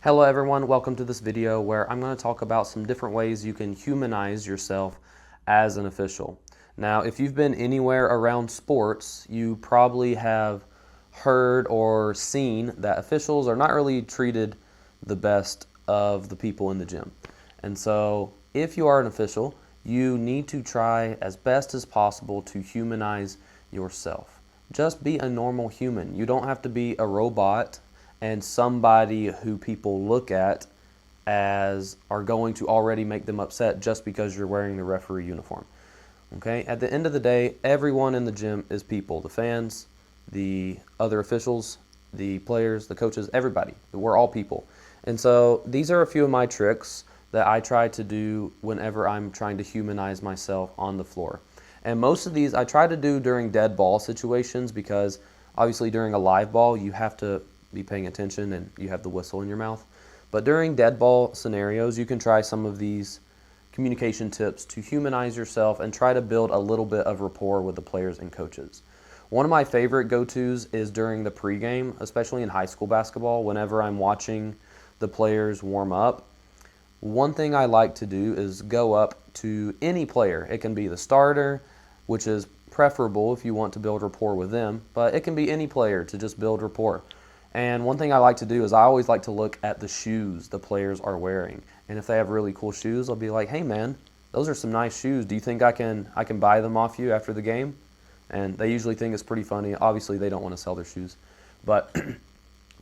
Hello everyone, welcome to this video where I'm going to talk about some different ways you can humanize yourself as an official. Now, if you've been anywhere around sports, you probably have heard or seen that officials are not really treated the best of the people in the gym. And so, if you are an official, you need to try as best as possible to humanize yourself. Just be a normal human. You don't have to be a robot and somebody who people look at as are going to already make them upset just because you're wearing the referee uniform. Okay? At the end of the day, everyone in the gym is people. The fans, the other officials, the players, the coaches, everybody. We're all people. And so these are a few of my tricks that I try to do whenever I'm trying to humanize myself on the floor. And most of these I try to do during dead ball situations because obviously during a live ball you have to be paying attention and you have the whistle in your mouth. But during dead ball scenarios, you can try some of these communication tips to humanize yourself and try to build a little bit of rapport with the players and coaches. One of my favorite go-tos is during the pregame, especially in high school basketball, whenever I'm watching the players warm up. One thing I like to do is go up to any player. It can be the starter, which is preferable if you want to build rapport with them, but it can be any player to just build rapport. And one thing I like to do is I always like to look at the shoes the players are wearing. And if they have really cool shoes, I'll be like, hey man, those are some nice shoes. Do you think I can buy them off you after the game? And they usually think it's pretty funny. Obviously, they don't want to sell their shoes. But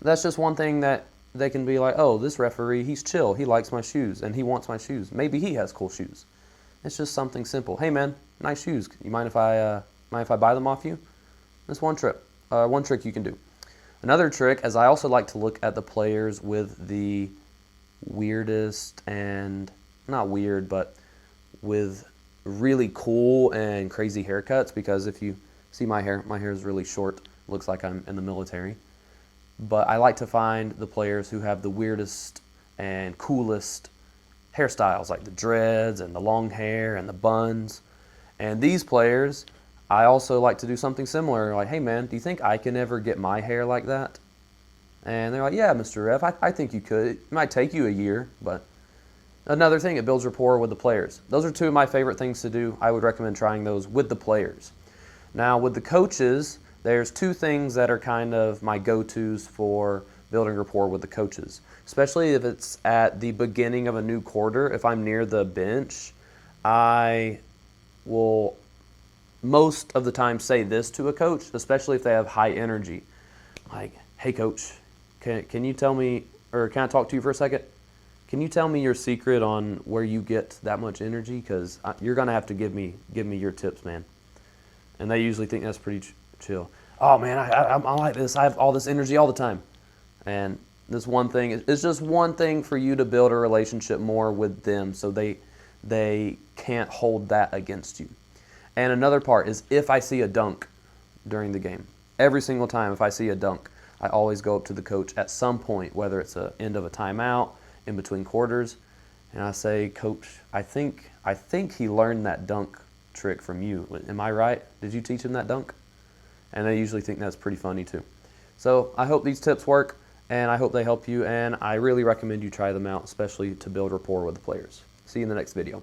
that's just one thing that they can be like, oh, this referee, he's chill. He likes my shoes and he wants my shoes. Maybe he has cool shoes. It's just something simple. Hey man, nice shoes. You mind if I buy them off you? That's one trick you can do. Another trick is I also like to look at the players with the weirdest and, not weird, but with really cool and crazy haircuts, because if you see my hair is really short. Looks like I'm in the military. But I like to find the players who have the weirdest and coolest hairstyles, like the dreads and the long hair and the buns. And these players, I also like to do something similar, like, hey man, do you think I can ever get my hair like that? And they're like, yeah, Mr. Ref, I think you could. It might take you a year, but another thing, it builds rapport with the players. Those are two of my favorite things to do. I would recommend trying those with the players. Now, with the coaches, there's two things that are kind of my go-tos for building rapport with the coaches, especially if it's at the beginning of a new quarter. If I'm near the bench, I will most of the time say this to a coach, especially if they have high energy. Like, hey coach, can you tell me, or can I talk to you for a second? Can you tell me your secret on where you get that much energy? Because you're going to have to give me your tips, man. And they usually think that's pretty chill. Oh man, I'm like this. I have all this energy all the time. And this one thing, it's just one thing for you to build a relationship more with them so they can't hold that against you. And another part is if I see a dunk during the game. Every single time if I see a dunk, I always go up to the coach at some point, whether it's the end of a timeout, in between quarters, and I say, Coach, I think he learned that dunk trick from you. Am I right? Did you teach him that dunk? And they usually think that's pretty funny too. So I hope these tips work, and I hope they help you, and I really recommend you try them out, especially to build rapport with the players. See you in the next video.